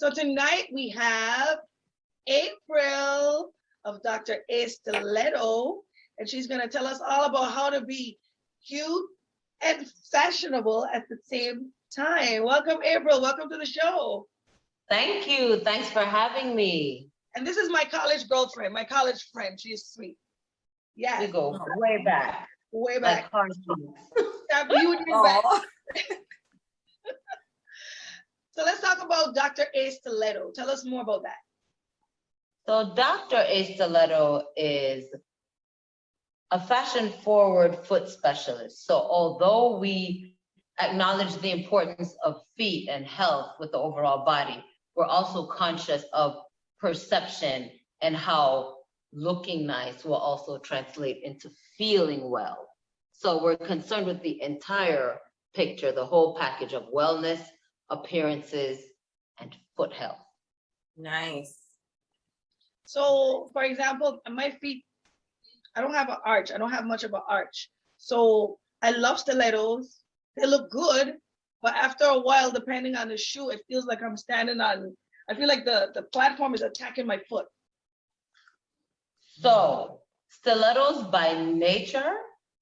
So tonight we have April of Dr. A Stiletto, and she's going to tell us all about how to be cute and fashionable at the same time. Welcome, April. Welcome to the show. Thank you. Thanks for having me. And this is my college girlfriend, my college friend. She's sweet. Yeah. We go way back. Way back. Like So let's talk about Dr. A Stiletto. Tell us more about that. So Dr. A Stiletto is a fashion-forward foot specialist. So although we acknowledge the importance of feet and health with the overall body, we're also conscious of perception and how looking nice will also translate into feeling well. So we're concerned with the entire picture, the whole package of wellness, appearances, and foot health. Nice. So, for example, my feet, I don't have an arch. I don't have much of an arch. So I love stilettos. They look good, but after a while, depending on the shoe, it feels like I'm standing on, I feel like the platform is attacking my foot. So stilettos by nature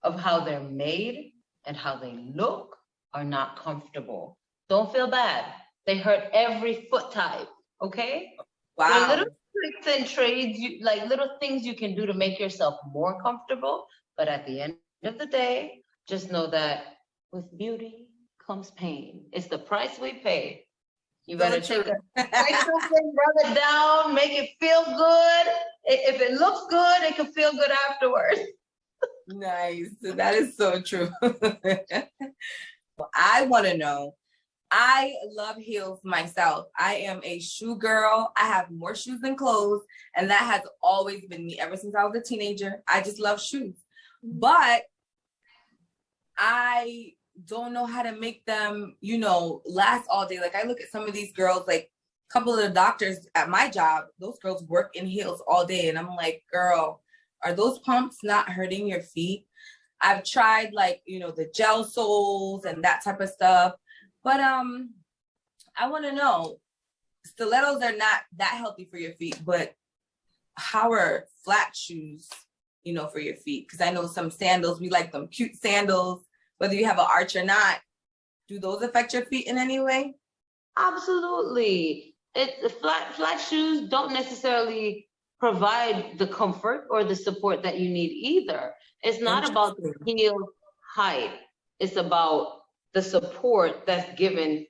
of how they're made and how they look are not comfortable. Don't feel bad. They hurt every foot type, okay? Wow. They're little tricks and trades, like little things you can do to make yourself more comfortable. But at the end of the day, just know that with beauty comes pain. It's the price we pay. You better take it, rub it down, make it feel good. If it looks good, it can feel good afterwards. Nice. That is so true. I want to know, I love heels myself. I am a shoe girl. I have more shoes than clothes, and that has always been me ever since I was a teenager. I just love shoes, but I don't know how to make them, you know, last all day. Like I look at some of these girls, like a couple of the doctors at my job, those girls work in heels all day, and I'm like, girl, are those pumps not hurting your feet? I've tried, like, you know, the gel soles and that type of stuff. But I want to know, stilettos are not that healthy for your feet, but how are flat shoes, you know, for your feet? Because I know some sandals, we like them cute sandals, whether you have an arch or not. Do those affect your feet in any way? Absolutely. Flat shoes don't necessarily provide the comfort or the support that you need either. It's not about the heel height. It's about the support that's given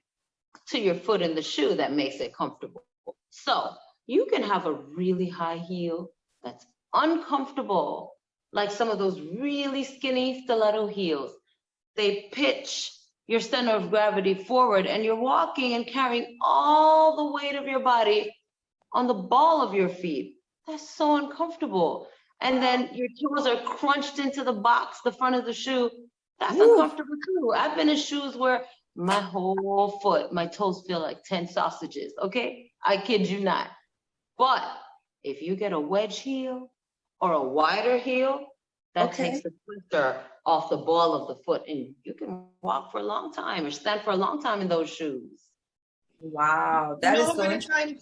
to your foot in the shoe that makes it comfortable. So you can have a really high heel that's uncomfortable, like some of those really skinny stiletto heels. They pitch your center of gravity forward, and you're walking and carrying all the weight of your body on the ball of your feet. That's so uncomfortable. And then your toes are crunched into the box, the front of the shoe. That's uncomfortable too. I've been in shoes where my whole foot, my toes feel like 10 sausages, okay? I kid you not. But if you get a wedge heel or a wider heel, that takes the twister off the ball of the foot, and you can walk for a long time or stand for a long time in those shoes. Wow, that is so interesting.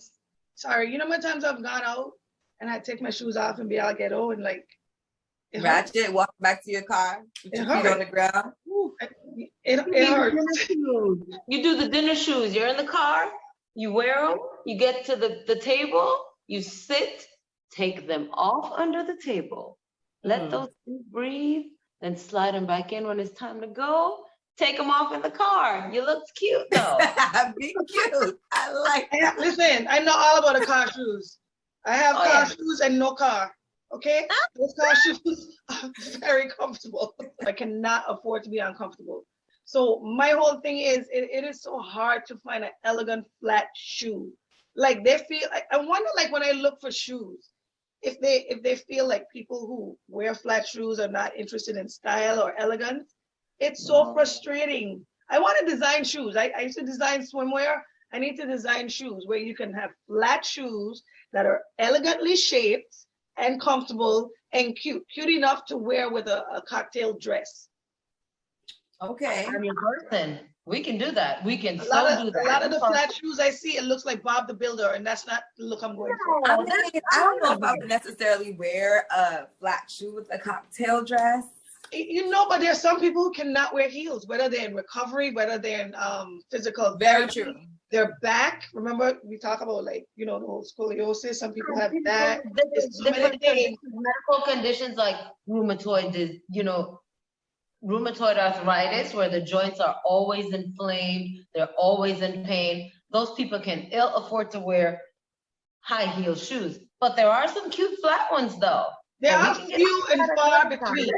Sorry, you know how many times I've gone out and I take my shoes off and be all ghetto and like ratchet, walk back to your car, put your feet on the ground. It hurts. You do the dinner shoes. You're in the car, you wear them, you get to the table, you sit, take them off under the table, let those feet breathe, then slide them back in when it's time to go. Take them off in the car. You look cute though. Be cute. I like that. Listen, I know all about the car shoes. I have car shoes and no car. Okay? Those car shoes are very comfortable. I cannot afford to be uncomfortable. So my whole thing is, it is so hard to find an elegant flat shoe. Like they feel, I wonder, like when I look for shoes, if they feel like people who wear flat shoes are not interested in style or elegance. It's so frustrating. I want to design shoes. I used to design swimwear. I need to design shoes where you can have flat shoes that are elegantly shaped and comfortable and cute enough to wear with a cocktail dress. Okay. I'm your person. We can do that. We can A do lot that. of the flat shoes I see, it looks like Bob the Builder, and that's not the look I'm going for. I don't know if I would necessarily wear a flat shoe with a cocktail dress. You know, but there's some people who cannot wear heels, whether they're in recovery, whether they're in physical Very therapy. true. Their back, remember we talk about, like, you know, the whole scoliosis. Some people have that. Different medical conditions like rheumatoid, rheumatoid arthritis, where the joints are always inflamed, they're always in pain. Those people can ill afford to wear high heel shoes. But there are some cute flat ones though. There are few and far between.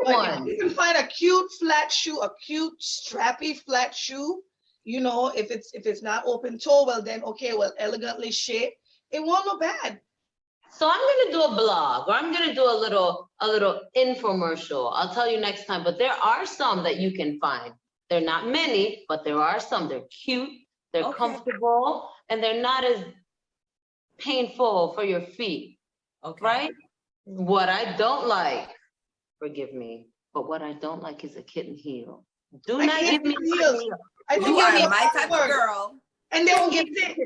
But if you can find a cute flat shoe, a cute strappy flat shoe, you know, if it's not open toe, well then okay, well, elegantly shaped, it won't look bad. So I'm gonna do a blog, or I'm gonna do a little infomercial. I'll tell you next time. But there are some that you can find. They're not many, but there are some. They're cute, they're comfortable, and they're not as painful for your feet. Okay. Right? What I don't like, forgive me, but what I don't like is a kitten heel. Do not give me heels. You are my type of girl. And they won't get it.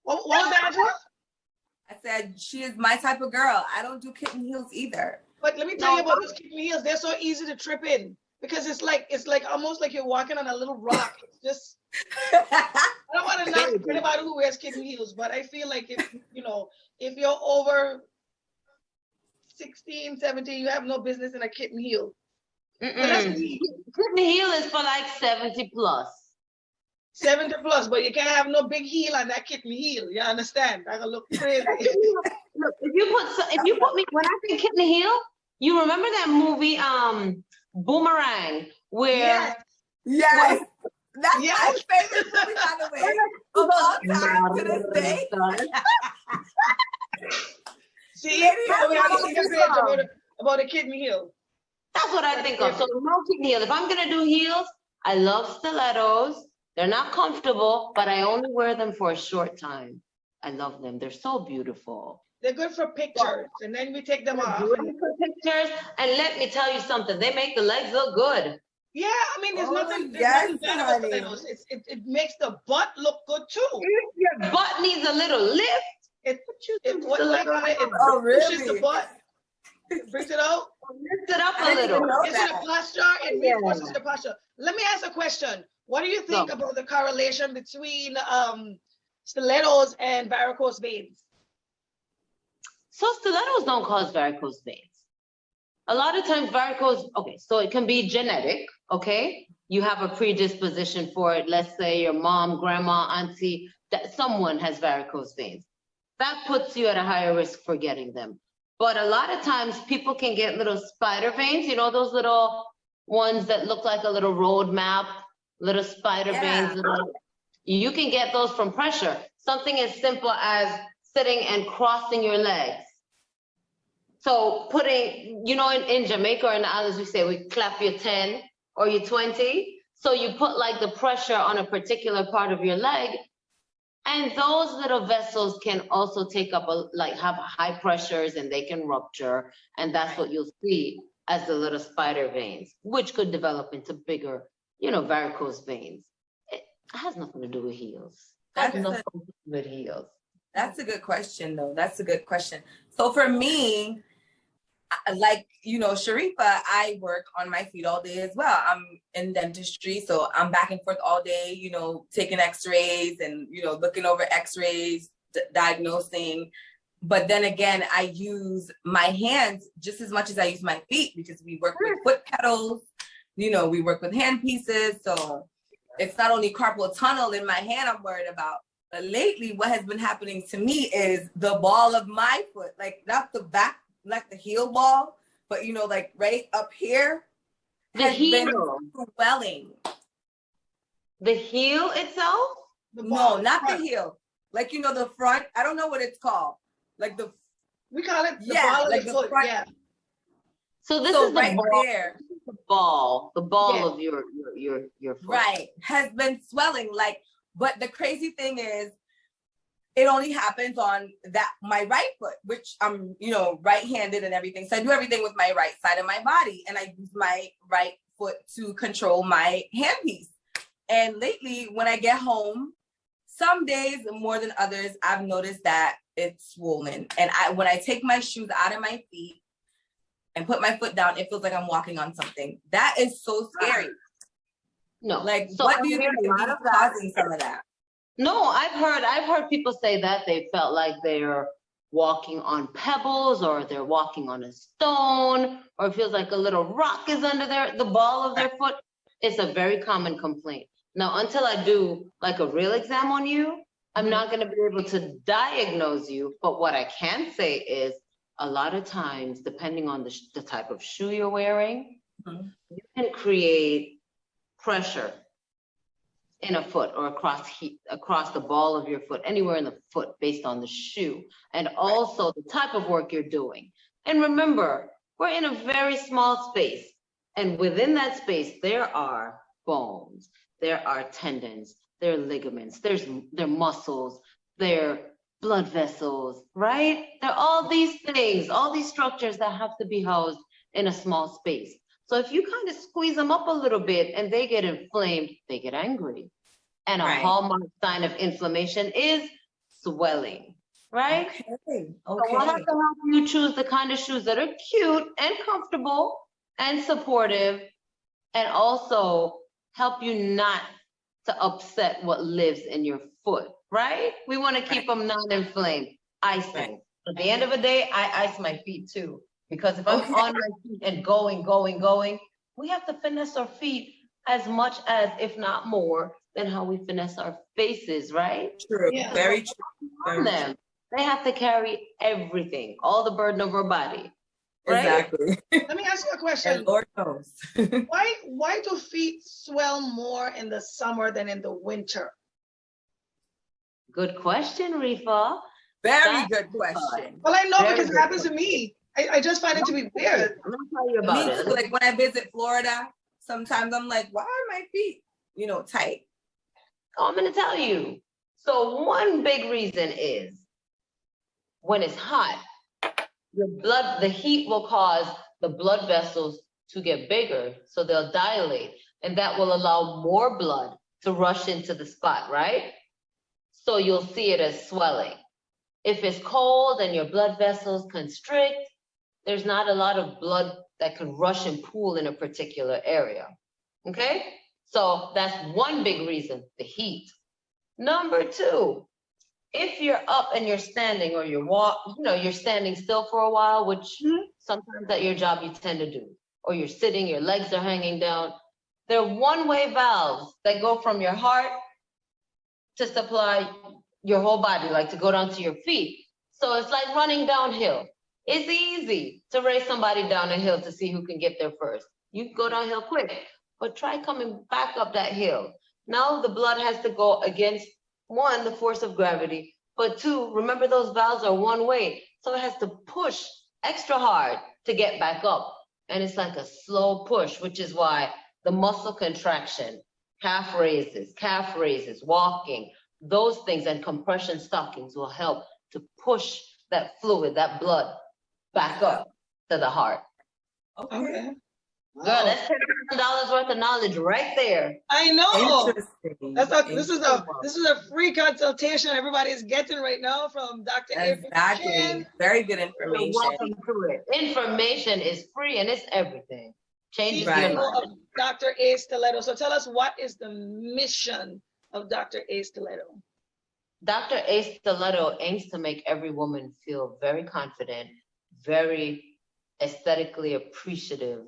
What was that, Angela? I said she is my type of girl. I don't do kitten heels either. But let me tell you about those kitten heels. They're so easy to trip in because it's like almost like you're walking on a little rock. It's just I don't want to knock anybody who wears kitten heels, but I feel like if you're over 16, 17, you have no business in a kitten heel. Kitten heel is for like 70 plus. 70 plus, but you can't have no big heel on that kitten heel. You understand? That gonna look crazy. Look, if you put me, when I say kitten heel, you remember that movie Boomerang, where yes. That's my favorite movie, by the way, of all time to this day. See, about a kitten heel. That's what I think of. So no kitten heel. If I'm gonna do heels, I love stilettos. They're not comfortable, but I only wear them for a short time. I love them. They're so beautiful. They're good for pictures, and then we take them off. Good for pictures, and let me tell you something. They make the legs look good. Yeah, I mean, there's nothing bad about stilettos. It makes the butt look good too. Your butt needs a little lift. It pushes the butt. It brings it out. Lift it up a little. It's in a posture. It reinforces the posture. Let me ask a question. What do you think about the correlation between stilettos and varicose veins? So stilettos don't cause varicose veins. A lot of times varicose, so it can be genetic, okay? You have a predisposition for it. Let's say your mom, grandma, auntie, that someone has varicose veins. That puts you at a higher risk for getting them. But a lot of times people can get little spider veins, you know, those little ones that look like a little road map, little spider veins. You can get those from pressure. Something as simple as sitting and crossing your legs. So putting, you know, in Jamaica or in the islands, we say we clap your 10 or your 20. So you put like the pressure on a particular part of your leg. And those little vessels can also take up, have high pressures, and they can rupture. And that's what you'll see as the little spider veins, which could develop into bigger, varicose veins. It has nothing to do with heels. That's nothing to do with heels. That's a good question, though. That's a good question. So for me, Sharifa, I work on my feet all day as well. I'm in dentistry, so I'm back and forth all day, taking x-rays and, looking over x-rays, diagnosing. But then again, I use my hands just as much as I use my feet because we work with foot pedals, we work with hand pieces. So it's not only carpal tunnel in my hand I'm worried about, but lately what has been happening to me is the ball of my foot, like not the back, like the heel ball, but right up here, the heel been swelling. The heel itself? No, not the heel. Like the front. I don't know what it's called. Like we call it the ball of the foot. Front. Yeah. So this is right the there. The ball of your foot. Right, has been swelling. But the crazy thing is, it only happens on my right foot, which I'm, right-handed and everything. So I do everything with my right side of my body, and I use my right foot to control my handpiece. And lately, when I get home, some days more than others, I've noticed that it's swollen. And when I take my shoes out of my feet and put my foot down, it feels like I'm walking on something. That is so scary. No. Like, So what do you think is causing some of that? No, I've heard people say that they felt like they're walking on pebbles, or they're walking on a stone, or it feels like a little rock is under the ball of their foot. It's a very common complaint. Now, until I do like a real exam on you, I'm not going to be able to diagnose you. But what I can say is, a lot of times, depending on the type of shoe you're wearing, you can create pressure in a foot or across the ball of your foot, anywhere in the foot, based on the shoe, and also the type of work you're doing. And remember, we're in a very small space, and within that space, there are bones, there are tendons, there are ligaments, there are muscles, there are blood vessels, right? There are all these things, all these structures that have to be housed in a small space. So if you kind of squeeze them up a little bit and they get inflamed, they get angry. And a hallmark sign of inflammation is swelling, right? Okay. So we'll have to help you choose the kind of shoes that are cute and comfortable and supportive, and also help you not to upset what lives in your foot, right? We want to keep them non-inflamed. Icing. At the end of the day, I ice my feet too. Because if I'm on my feet and going, we have to finesse our feet as much as, if not more, than how we finesse our faces, right? True. Yeah. Very true. On them. They have to carry everything, all the burden of our body. Right? Exactly. Let me ask you a question. And Lord knows. Why do feet swell more in the summer than in the winter? Good question, Rifa. Very good question. Well, I know because it happens to me. I just find it to be weird. I'm gonna tell you about it. Like when I visit Florida, sometimes I'm like, why are my feet, tight? Oh, I'm gonna tell you. So one big reason is when it's hot, the heat will cause the blood vessels to get bigger, so they'll dilate, and that will allow more blood to rush into the spot, right? So you'll see it as swelling. If it's cold and your blood vessels constrict, there's not a lot of blood that can rush and pool in a particular area, okay? So that's one big reason, the heat. Number two, if you're up and you're standing, or you're standing still for a while, which sometimes at your job you tend to do, or you're sitting, your legs are hanging down, there are one-way valves that go from your heart to supply your whole body, like to go down to your feet. So it's like running downhill. It's easy to race somebody down a hill to see who can get there first. You can go downhill quick, but try coming back up that hill. Now the blood has to go against, one, the force of gravity, but two, remember those valves are one way. So it has to push extra hard to get back up. And it's like a slow push, which is why the muscle contraction, calf raises, walking, those things, and compression stockings will help to push that fluid, that blood, back up to the heart. Okay. Girl, that's $10,000 worth of knowledge right there. I know. This is a free consultation everybody is getting right now from Dr. Exactly. Very good information. Welcome to it. Information is free and it's everything. Changes your life. Dr. A. Stiletto. So tell us, what is the mission of Dr. A. Stiletto? Dr. A. Stiletto aims to make every woman feel very confident, very aesthetically appreciative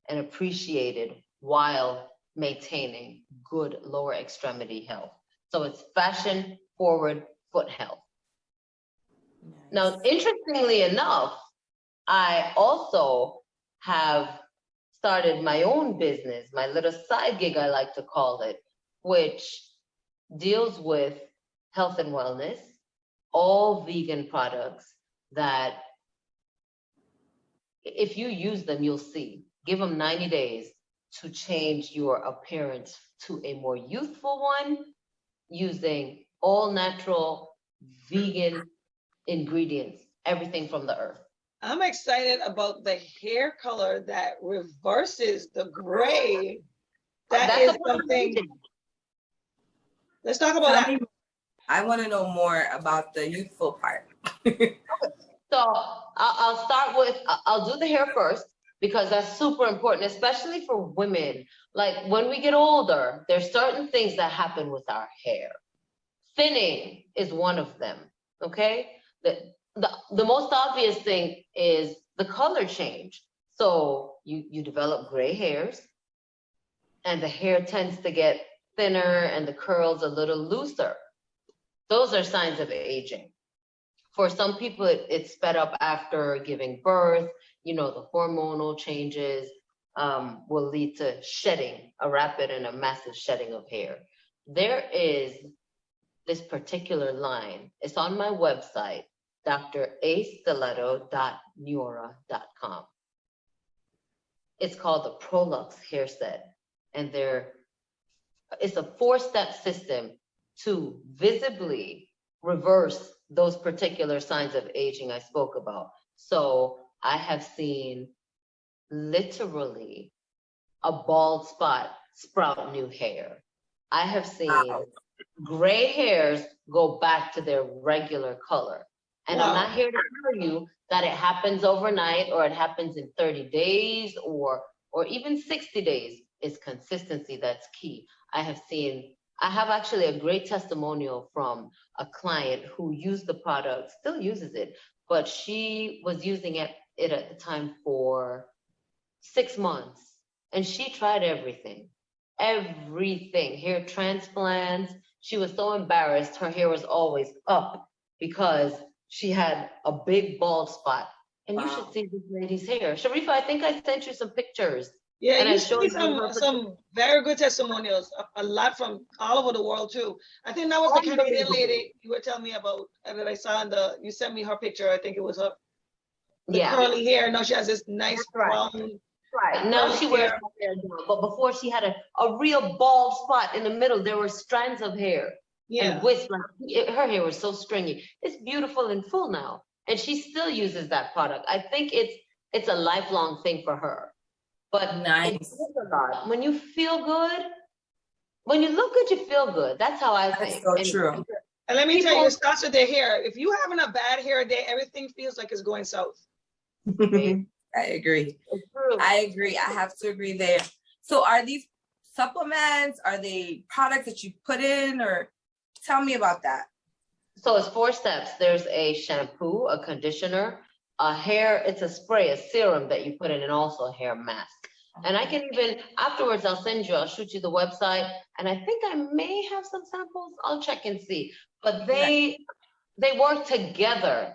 and appreciated, while maintaining good lower extremity health. So it's fashion forward foot health. Nice. Now, interestingly enough, I also have started my own business, my little side gig, I like to call it, which deals with health and wellness, all vegan products that if you use them, you'll see. Give them 90 days to change your appearance to a more youthful one using all natural vegan ingredients, everything from the earth. I'm excited about the hair color that reverses the gray. That's is something. Let's talk about that. I want to know more about the youthful part. So I'll start with, I'll do the hair first because that's super important, especially for women. Like when we get older, there's certain things that happen with our hair. Thinning is one of them, okay? The most obvious thing is the color change. So you develop gray hairs and the hair tends to get thinner and the curls a little looser. Those are signs of aging. For some people, it's sped up after giving birth. You know, the hormonal changes will lead to shedding, a rapid and a massive shedding of hair. There is this particular line. It's on my website, drastiletto.neura.com. It's called the Prolux Hair Set. And it's a 4-step system to visibly reverse those particular signs of aging I spoke about. So I have seen literally a bald spot sprout new hair. I have seen gray hairs go back to their regular color. And I'm not here to tell you that it happens overnight or it happens in 30 days or even 60 days. It's consistency that's key. I have actually a great testimonial from a client who used the product, still uses it, but she was using it at the time for 6 months. And she tried everything, hair transplants. She was so embarrassed. Her hair was always up because she had a big bald spot. And you should see this lady's hair. Sharifa, I think I sent you some pictures. Yeah, and you showed some very good testimonials, a lot from all over the world too. I think that was the Canadian lady you were telling me about that I saw you sent me her picture. I think it was her, the curly hair. Now she has this nice brown. Right. Now she wears her hair down, but before she had a real bald spot in the middle. There were strands of hair. Yeah. And wisps. Her hair was so stringy. It's beautiful and full now, and she still uses that product. I think it's a lifelong thing for her. But nice. When you feel good, when you look good, you feel good. That's how I think. That's so true. And let me tell you, it starts with their hair. If you're having a bad hair day, everything feels like it's going south. I agree. I agree. I have to agree there. So are these supplements? Are they products that you put in, or tell me about that? So it's 4 steps. There's a shampoo, a conditioner, it's a spray, a serum that you put in, and also a hair mask. And I can even, afterwards, I'll shoot you the website. And I think I may have some samples. I'll check and see. But they work together,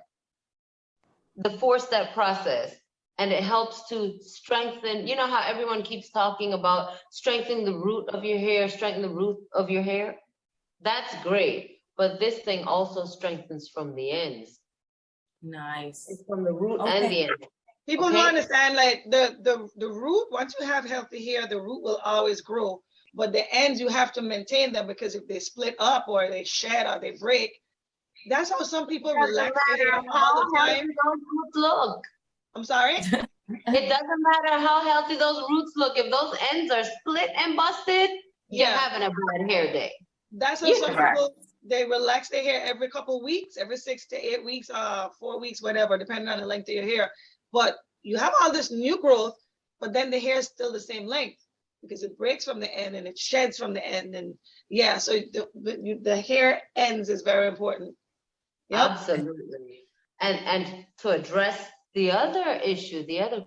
the 4-step process. And it helps to strengthen, you know how everyone keeps talking about strengthening the root of your hair, That's great. But this thing also strengthens from the ends. Nice. It's from the root and the end. People don't understand, like the root, once you have healthy hair, the root will always grow. But the ends, you have to maintain them, because if they split up or they shed or they break, that's how some people relax their hair all the time. Look. I'm sorry? It doesn't matter how healthy those roots look. If those ends are split and busted, you're having a bad hair day. That's how some people, they relax their hair every couple of weeks, every 6 to 8 weeks, 4 weeks, whatever, depending on the length of your hair. But you have all this new growth, but then the hair is still the same length because it breaks from the end and it sheds from the end. And so the hair ends is very important. Yep. Absolutely. And to address the other issue, the other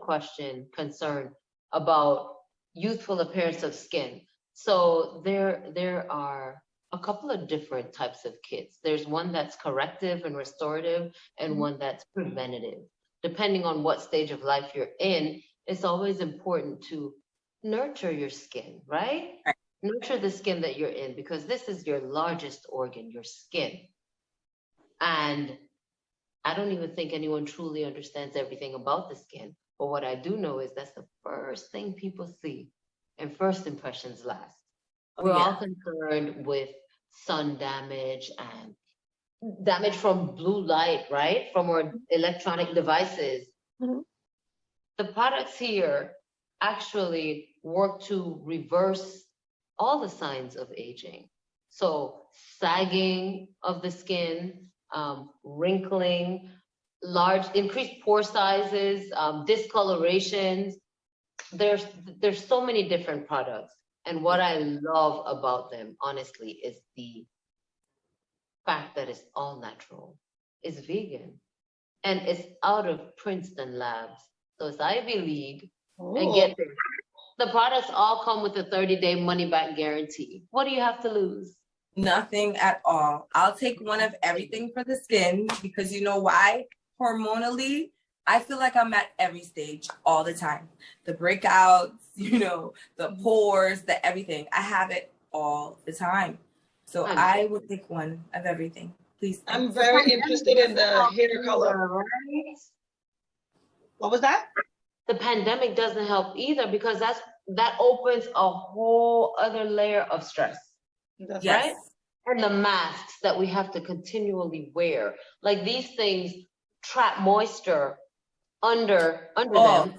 concern about youthful appearance of skin. So there are a couple of different types of kits. There's one that's corrective and restorative, and one that's preventative. Depending on what stage of life you're in, it's always important to nurture your skin, right? Nurture the skin that you're in, because this is your largest organ, your skin. And I don't even think anyone truly understands everything about the skin. But what I do know is that's the first thing people see, and first impressions last. We're all concerned with sun damage and damage from blue light, right? From our electronic devices. Mm-hmm. The products here actually work to reverse all the signs of aging. So sagging of the skin, wrinkling, increased pore sizes, discolorations. There's so many different products. And what I love about them, honestly, is the fact that it's all natural. It's vegan. And it's out of Princeton labs. So it's Ivy League. Oh. And get this. The products all come with a 30-day money-back guarantee. What do you have to lose? Nothing at all. I'll take one of everything for the skin because you know why? Hormonally, I feel like I'm at every stage all the time. The breakouts, you know, the pores, the everything. I have it all the time. So I would take one of everything. Please. I'm very interested in the hair color. Right? What was that? The pandemic doesn't help either because that opens a whole other layer of stress. That's Yes. Right? And the masks that we have to continually wear. Like these things trap moisture under them,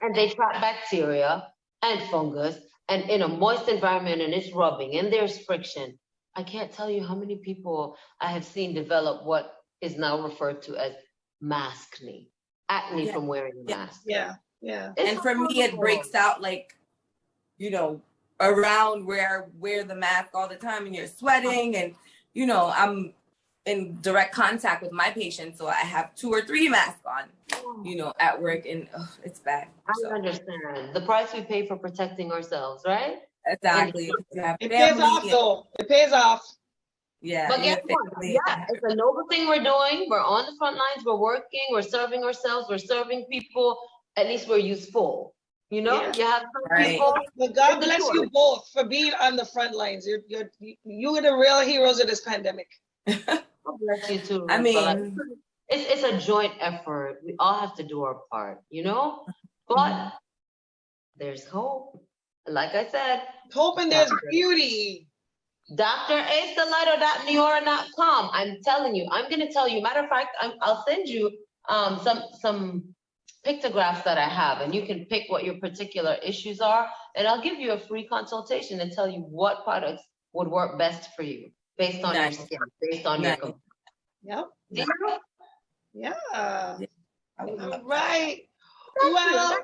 and they trap bacteria and fungus, and in a moist environment, and it's rubbing, and there's friction. I can't tell you how many people I have seen develop what is now referred to as maskne, acne from wearing a mask. Yeah. And for me, it breaks out like, you know, around where I wear the mask all the time, and you're sweating, and you know, I'm in direct contact with my patients, so I have 2 or 3 masks on, you know, at work, and it's bad. I understand the price we pay for protecting ourselves, right? Exactly. It pays off, though. It pays off. Yeah. But guess what? Yeah, it's a noble thing we're doing. We're on the front lines. We're working. We're serving ourselves. We're serving people. At least we're useful. You know, you have some people. But God bless you both for being on the front lines. You're the real heroes of this pandemic. God bless you too. I mean, it's a joint effort. We all have to do our part, you know? But there's hope. Like I said, hope and there's beauty. DrAstiletto.neora.com. I'm telling you, I'm going to tell you. Matter of fact, I'll send you some pictographs that I have, and you can pick what your particular issues are, and I'll give you a free consultation and tell you what products would work best for you based on your skin, based on your Yep. Yeah. All right. Well,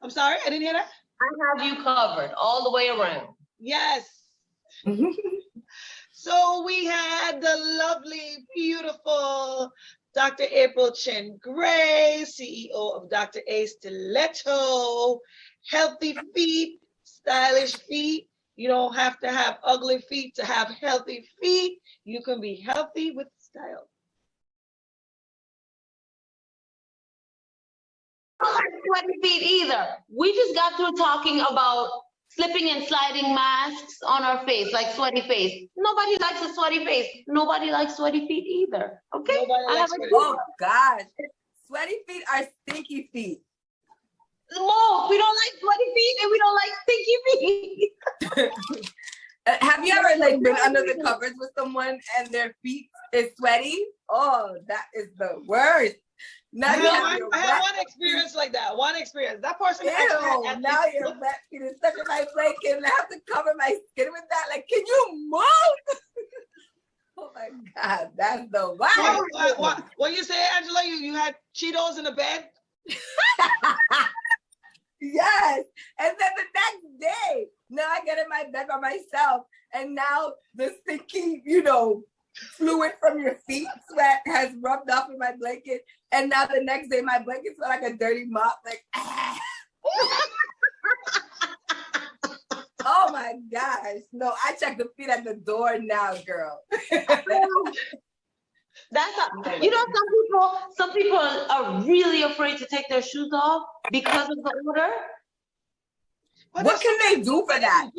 I'm sorry, I didn't hear that. I have you covered all the way around. Yes. So we had the lovely, beautiful Dr. April Chen Gray, CEO of Dr. A Stiletto. Healthy feet, stylish feet. You don't have to have ugly feet to have healthy feet. You can be healthy with style. I don't like sweaty feet either. We just got through talking about slipping and sliding masks on our face, like sweaty face. Nobody likes a sweaty face. Nobody likes sweaty feet either. Okay? Oh gosh. Sweaty feet are stinky feet. Whoa, we don't like sweaty feet and we don't like stinky feet. Have you ever like been under the covers with someone and their feet is sweaty? Oh, that is the worst. Now I had one experience like that. One experience. That person actually now your wet feet is stuck in my blanket and I have to cover my skin with that. Like, can you move? Oh my God, that's the worst. What you say, Angela? You had Cheetos in the bed? Yes. And then the next day, now I get in my bed by myself, and now the sticky, you know, fluid from your feet sweat has rubbed off in my blanket, and now the next day my blanket smell like a dirty mop. Like, oh my gosh! No, I check the feet at the door now, girl. That's how, you know, some people are really afraid to take their shoes off because of the odor. What can they do for that?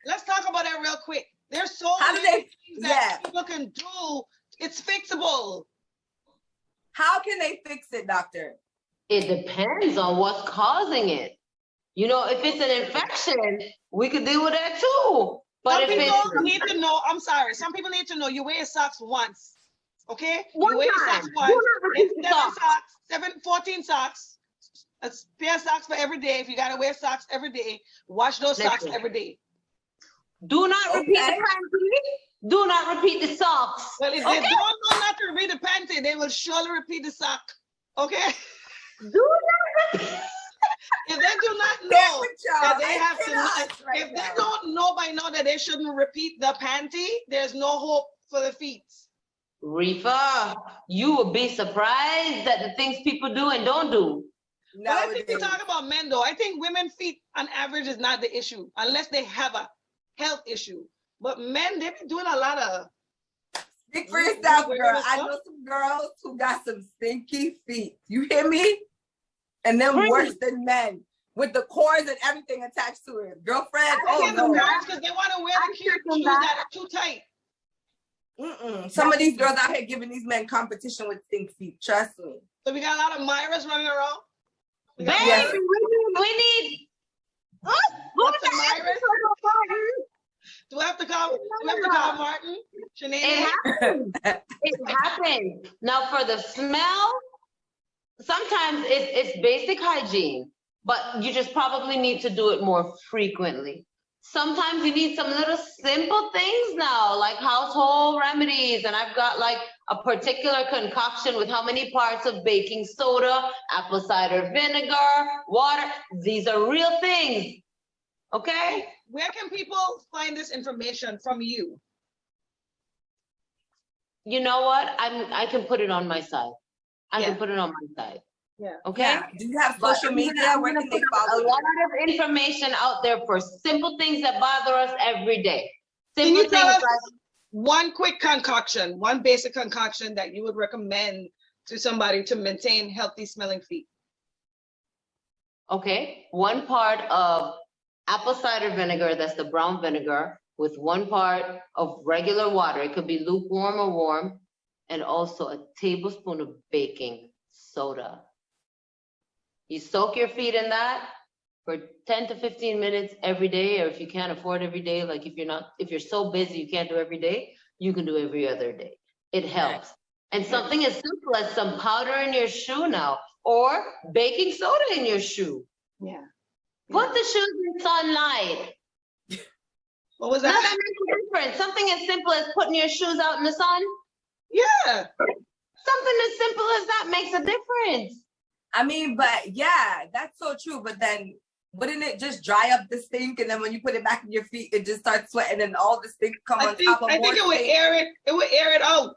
Let's talk about that real quick. There's so many things that people can do. It's fixable. How can they fix it, doctor? It depends on what's causing it. You know, if it's an infection, we could deal with that too. But some people need to know, I'm sorry, some people need to know you wear socks once. Okay? One you wear time. socks once. It's 14 socks. A pair of socks for every day. If you gotta wear socks every day, wash those socks every day. Do not repeat the panty. Do not repeat the socks. Well, if they don't know not to repeat the panty, they will surely repeat the sock. Okay? Do not repeat. If they do not know that they have to, if they don't know by now that they shouldn't repeat the panty, there's no hope for the feet. Reefa, you will be surprised at the things people do and don't do. No, I think we talk about men though. I think women's feet on average is not the issue unless they have a health issue. But men, they've been doing a lot of. Speak for yourself, girl. I know some girls who got some stinky feet. You hear me? And then worse than men with the cords and everything attached to it. Girlfriend, oh no. Because they want to wear the cute shoes that are too tight. Some of these girls out here giving these men competition with stink feet. Trust me. So we got a lot of Myras running around. Baby, we need. What's the Myras? Do I have to call Martin? It happens. Now for the smell, sometimes it's basic hygiene, but you just probably need to do it more frequently. Sometimes you need some little simple things now, like household remedies. And I've got like a particular concoction with how many parts of baking soda, apple cider vinegar, water. These are real things. Okay? Where can people find this information from you? You know what? I can put it on my site. I can put it on my site. Yeah. Okay. Yeah. Do you have social media? Where can they follow a lot of information out there for simple things that bother us every day. Can you tell us one quick concoction, one basic concoction that you would recommend to somebody to maintain healthy smelling feet? Okay. 1 part of apple cider vinegar, that's the brown vinegar, with 1 part of regular water. It could be lukewarm or warm, and also a tablespoon of baking soda. You soak your feet in that for 10 to 15 minutes every day, or if you can't afford every day, like if you're so busy you can't do every day, you can do every other day. It helps. And something as simple as some powder in your shoe now, or baking soda in your shoe. Yeah. Put the shoes in sunlight. What was that? That makes a difference. Something as simple as putting your shoes out in the sun. Yeah. Something as simple as that makes a difference. I mean, but yeah, that's so true. But then wouldn't it just dry up the stink? And then when you put it back in your feet, it just starts sweating and all the stink come on top of I think it would air it out.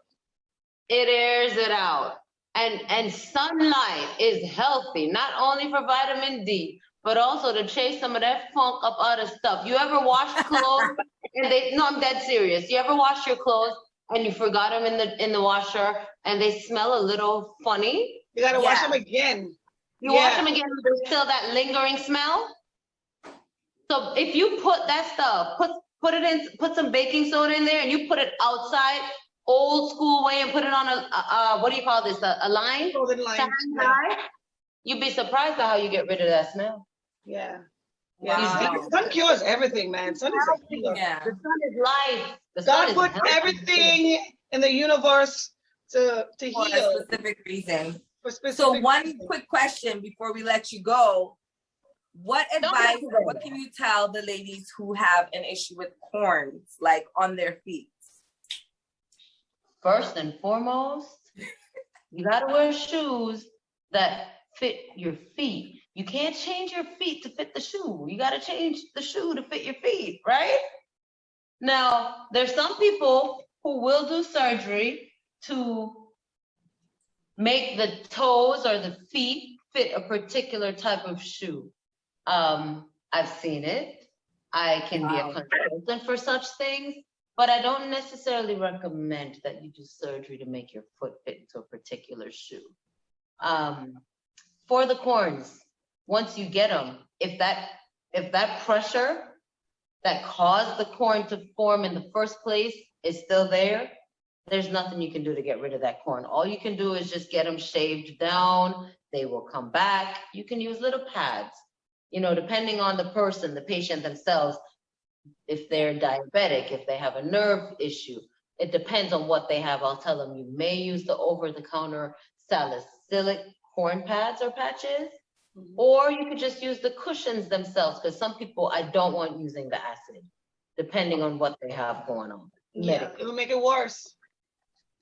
It airs it out. And sunlight is healthy, not only for vitamin D, but also to chase some of that funk up out of stuff. You ever wash clothes and no, I'm dead serious. You ever wash your clothes and you forgot them in the washer and they smell a little funny? You gotta wash them again. You wash them again, but there's still that lingering smell. So if you put that stuff, put some baking soda in there and you put it outside, old school way, and put it on a what do you call this? A line? Line. You'd be surprised at how you get rid of that smell. Yeah. Wow. The sun cures everything, man. Sun is a healer. Yeah. The sun is life. God put everything in the universe to heal. For a specific reason. So one quick question before we let you go. What advice, what can you tell the ladies who have an issue with corns, like on their feet? First and foremost, you gotta wear shoes that fit your feet. You can't change your feet to fit the shoe. You gotta change the shoe to fit your feet, right? Now, there's some people who will do surgery to make the toes or the feet fit a particular type of shoe. I've seen it. I can be a consultant for such things, but I don't necessarily recommend that you do surgery to make your foot fit into a particular shoe. For the corns, once you get them, if that pressure that caused the corn to form in the first place is still there, there's nothing you can do to get rid of that corn. All you can do is just get them shaved down. They will come back. You can use little pads, depending on the person, the patient themselves. If they're diabetic, if they have a nerve issue, it depends on what they have. I'll tell them you may use the over-the-counter salicylic corn pads or patches, or you could just use the cushions themselves, because some people, I don't want using the acid. depending on what they have going on. Yeah, it'll make it worse.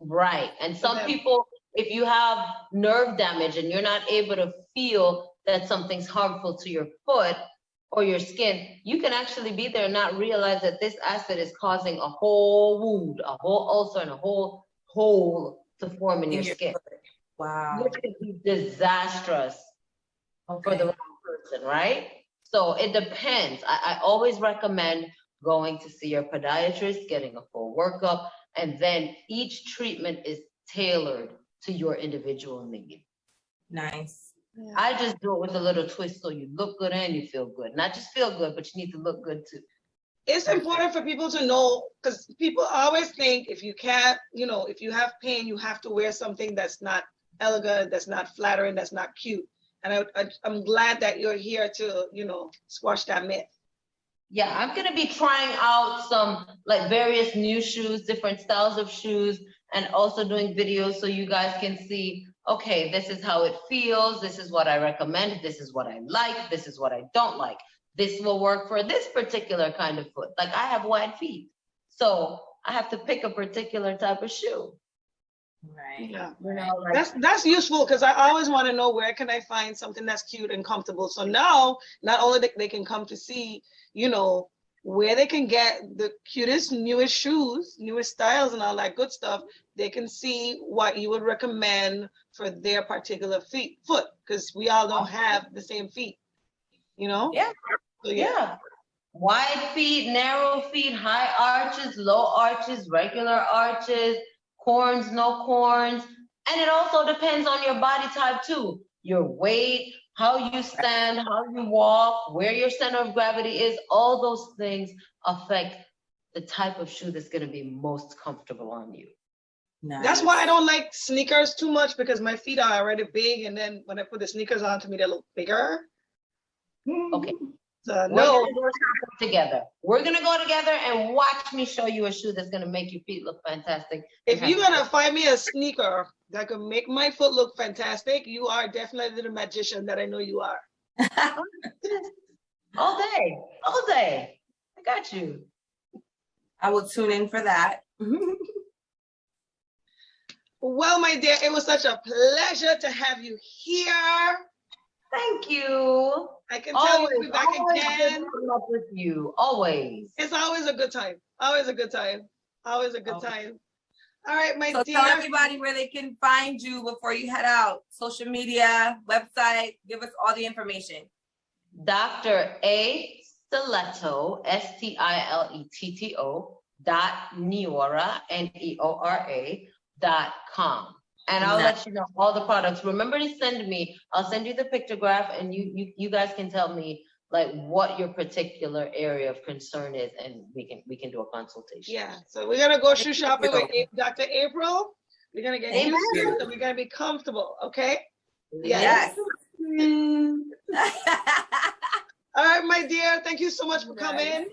Right. And some people, if you have nerve damage and you're not able to feel that something's harmful to your foot or your skin, you can actually be there and not realize that this acid is causing a whole wound, a whole ulcer, and a whole hole to form in your skin. Wow. Which could be disastrous for the wrong person, right? So it depends. I always recommend going to see your podiatrist, getting a full workup, and then each treatment is tailored to your individual need. Nice. Yeah. I just do it with a little twist so you look good and you feel good. Not just feel good, but you need to look good too. It's important for people to know, because people always think if you can't, if you have pain, you have to wear something that's not elegant, that's not flattering, that's not cute. And I'm glad that you're here to, squash that myth. Yeah, I'm gonna be trying out some various new shoes, different styles of shoes, and also doing videos so you guys can see, okay, this is how it feels, this is what I recommend, this is what I like, this is what I don't like. This will work for this particular kind of foot. Like I have wide feet, so I have to pick a particular type of shoe. Right. Yeah. That's useful, because I always want to know where can I find something that's cute and comfortable. So now not only they can come to see, where they can get the cutest, newest shoes, newest styles and all that good stuff, they can see what you would recommend for their particular foot, because we all don't have the same feet, Yeah. So, yeah. Wide feet, narrow feet, high arches, low arches, regular arches, corns, no corns. And it also depends on your body type too. Your weight, how you stand, how you walk, where your center of gravity is, all those things affect the type of shoe that's going to be most comfortable on you. Nice. That's why I don't like sneakers too much, because my feet are already big, and then when I put the sneakers on, to me they look bigger. Okay. So We're no. gonna go together. We're gonna go together and watch me show you a shoe that's gonna make your feet look fantastic. If you're gonna find me a sneaker that can make my foot look fantastic, you are definitely the magician that I know you are. All day, all day. I got you. I will tune in for that. Well, my dear, it was such a pleasure to have you here. Thank you. I can tell you'll be back again. Up with you, always. It's always a good time. Always a good time. Always a good time. All right, my dear. So tell everybody where they can find you before you head out. Social media, website, give us all the information. Dr. A. Stiletto, STILETTO .Neora, NEORA.com. And I'll let you know all the products. Remember to send me, I'll send you the pictograph, and you guys can tell me what your particular area of concern is, and we can do a consultation. Yeah, so we're gonna go shoe shopping with Dr. April. We're gonna get used to it, and we're gonna be comfortable, okay? Yes. All right, my dear, thank you so much for coming.